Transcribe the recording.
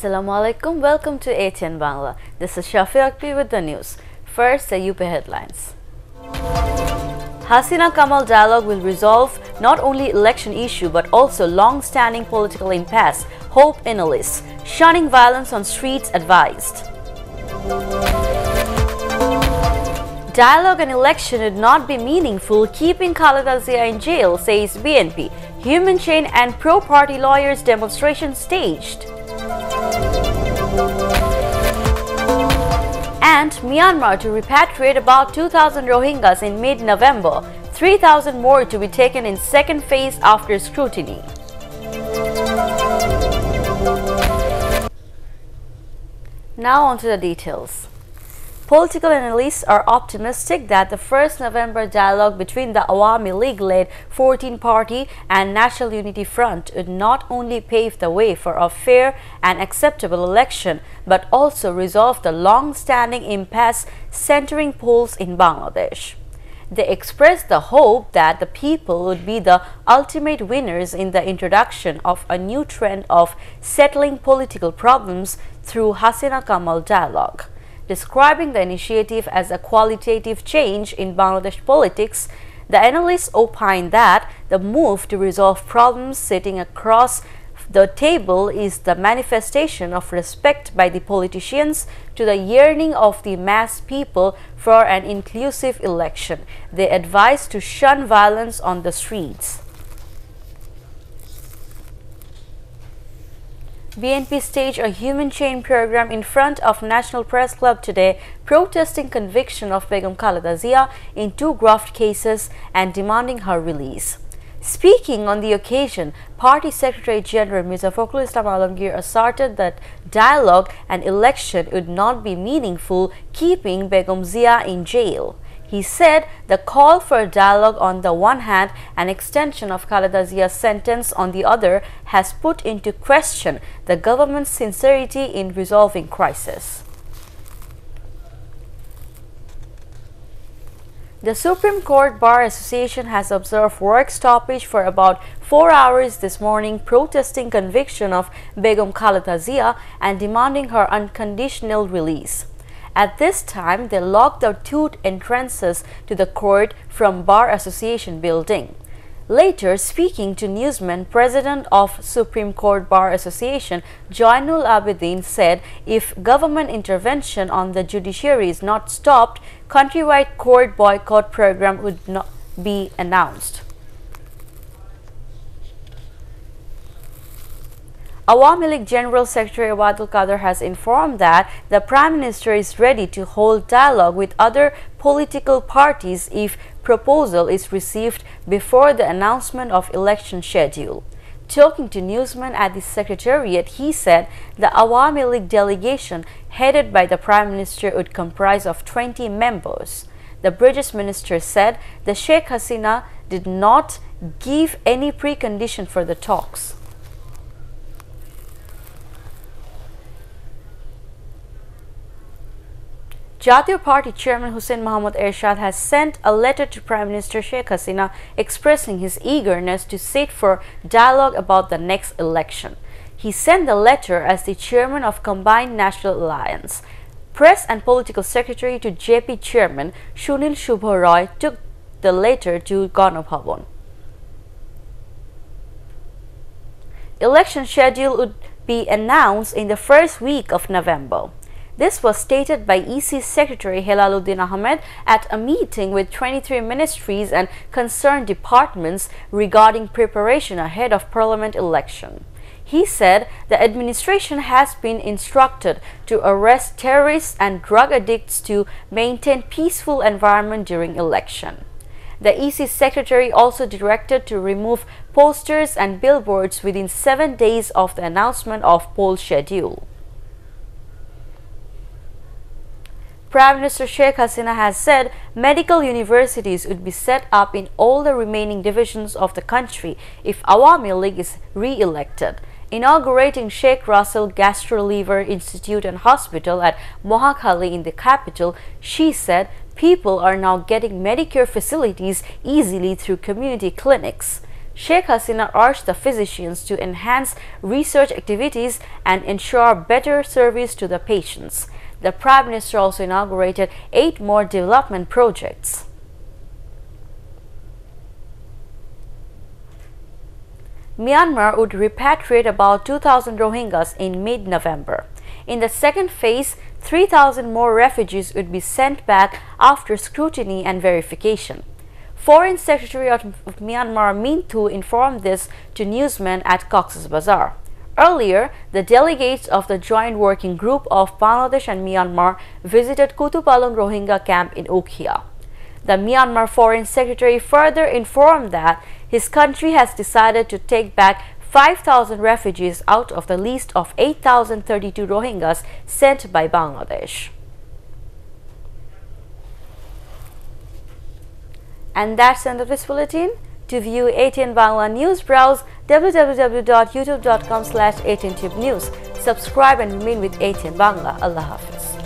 Assalamualaikum. Welcome to ATN Bangla. This is Shafi with the news. First, the UP headlines. Hasina Kamal dialogue will resolve not only election issue but also long-standing political impasse, hope analysts. Shunning violence on streets advised. Dialogue and election would not be meaningful keeping Khaleda Zia in jail, says BNP. Human chain and pro-party lawyers demonstration staged. And Myanmar to repatriate about 2,000 Rohingyas in mid-November, 3,000 more to be taken in second phase after scrutiny. Now on to the details. Political analysts are optimistic that the 1st November dialogue between the Awami League-led 14-party and National Unity Front would not only pave the way for a fair and acceptable election, but also resolve the long-standing impasse centering polls in Bangladesh. They expressed the hope that the people would be the ultimate winners in the introduction of a new trend of settling political problems through Hasina Kamal dialogue. Describing the initiative as a qualitative change in Bangladesh politics, the analysts opined that the move to resolve problems sitting across the table is the manifestation of respect by the politicians to the yearning of the mass people for an inclusive election. They advised to shun violence on the streets. BNP staged a human chain program in front of National Press Club today, protesting conviction of Begum Khaleda Zia in 2 graft cases and demanding her release. Speaking on the occasion, Party Secretary General Mirza Fakhrul Islam Alamgir asserted that dialogue and election would not be meaningful keeping Begum Zia in jail. He said the call for dialogue on the one hand and extension of Khaleda Zia's sentence on the other has put into question the government's sincerity in resolving crisis. The Supreme Court Bar Association has observed work stoppage for about 4 hours this morning, protesting conviction of Begum Khaleda Zia and demanding her unconditional release. At this time, they locked the 2 entrances to the court from Bar Association building. Later, speaking to newsmen, President of Supreme Court Bar Association, Jainul Abidin, said if government intervention on the judiciary is not stopped, countrywide court boycott program would not be announced. Awami League General Secretary Awadul Qadir has informed that the Prime Minister is ready to hold dialogue with other political parties if proposal is received before the announcement of election schedule. Talking to newsmen at the Secretariat, he said the Awami League delegation headed by the Prime Minister would comprise of 20 members. The British Minister said the Sheikh Hasina did not give any precondition for the talks. Jatiya Party Chairman Hussein Mohammad Ershad has sent a letter to Prime Minister Sheikh Hasina expressing his eagerness to sit for dialogue about the next election. He sent the letter as the chairman of Combined National Alliance. Press and Political Secretary to JP Chairman Shunil Shubho Roy took the letter to Ganabhavan. Election schedule would be announced in the first week of November. This was stated by EC Secretary Helaluddin Ahmed at a meeting with 23 ministries and concerned departments regarding preparation ahead of Parliament election. He said the administration has been instructed to arrest terrorists and drug addicts to maintain peaceful environment during election. The EC Secretary also directed to remove posters and billboards within 7 days of the announcement of poll schedule. Prime Minister Sheikh Hasina has said medical universities would be set up in all the remaining divisions of the country if Awami League is re-elected. Inaugurating Sheikh Russell Gastro-Liver Institute and Hospital at Mohakhali in the capital, she said people are now getting Medicare facilities easily through community clinics. Sheikh Hasina urged the physicians to enhance research activities and ensure better service to the patients. The Prime Minister also inaugurated 8 more development projects. Myanmar would repatriate about 2,000 Rohingyas in mid-November. In the second phase, 3,000 more refugees would be sent back after scrutiny and verification. Foreign Secretary of Myanmar Min Tu informed this to newsmen at Cox's Bazar. Earlier, the delegates of the Joint Working Group of Bangladesh and Myanmar visited Kutupalong Rohingya camp in Ukhia. The Myanmar Foreign Secretary further informed that his country has decided to take back 5,000 refugees out of the list of 8,032 Rohingyas sent by Bangladesh. And that's the end of this bulletin. To view ATN Bangla News, browse www.youtube.com/ATNTubeNews. Subscribe and remain with ATN Bangla. Allah Hafiz.